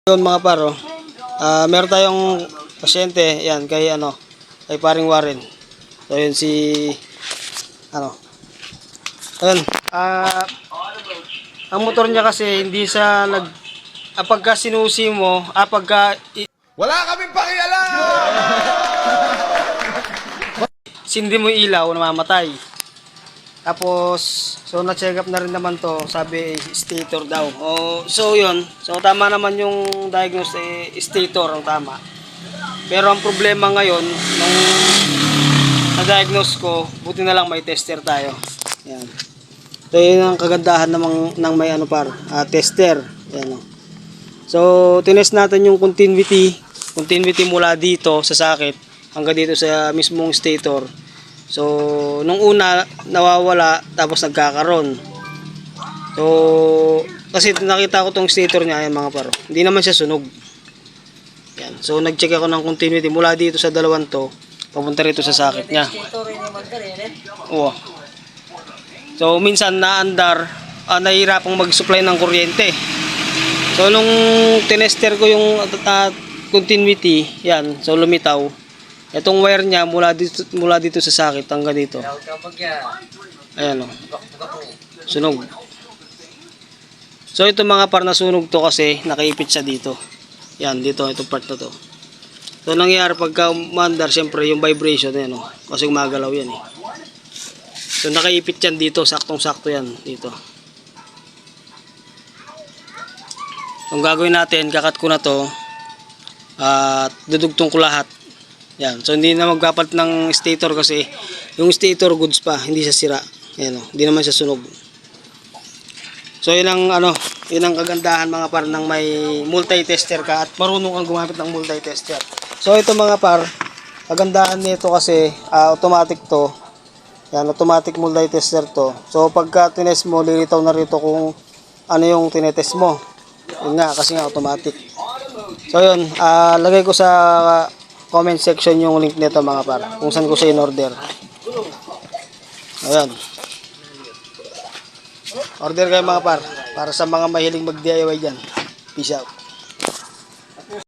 Yun mga paro, meron tayong pasyente, yan, kay paring Warren. So yun ayun, ang motor niya kasi hindi sa pagka sinusi mo, Wala kaming pakialam! sindi mo yung ilaw, namamatay. Tapos, so na-check up na rin naman to, sabi stator daw. So yun, so tama naman yung diagnose, stator ang tama. Pero ang problema ngayon, nung na-diagnose ko, buti na lang may tester tayo. Yan. So yun ang kagandahan ng may tester. Yan. So tinest natin yung continuity mula dito sa sakit hanggang dito sa mismong stator. So nung una nawawala tapos nagkakaroon. So kasi nakita ko tong stator niya, ayan mga paro. Hindi naman siya sunog. Yan. So nag-check ako ng continuity mula dito sa dalawang to papunta rito sa sakit niya. Oo. So minsan naandar, nahihirapang mag-supply ng kuryente. So nung tinester ko yung continuity, yan, so lumitaw. Itong wire niya mula dito sa sakit hanggang dito. Ayan o. Sunog. So ito mga par, nasunog to kasi nakaipit siya dito. Yan, dito, itong part na to. So nangyayari pagka umandar, syempre yung vibration, yan o. Kasi gumagalaw yan eh. So nakaipit yan dito, saktong-sakto yan dito. So ang gagawin natin, kakat ko na to at dudugtong ko lahat. Yan. So hindi na magpapalit ng stator kasi yung stator goods pa, hindi siya sira. Ayan o, hindi naman siya sunog. So yun ang kagandahan mga par ng may multi-tester ka at marunong kang gumamit ng multi-tester. So ito mga par, kagandahan nito kasi automatic to. Yan, automatic multi-tester to. So pagka tinest mo, lilitaw na rito kung ano yung tinetest mo. Yun nga, kasi nga automatic. So yun, lagay ko sa comment section yung link nito mga par, kung saan ko siya in-order. Ayan. Order kayo mga par, para sa mga mahiling mag-DIY dyan. Peace out.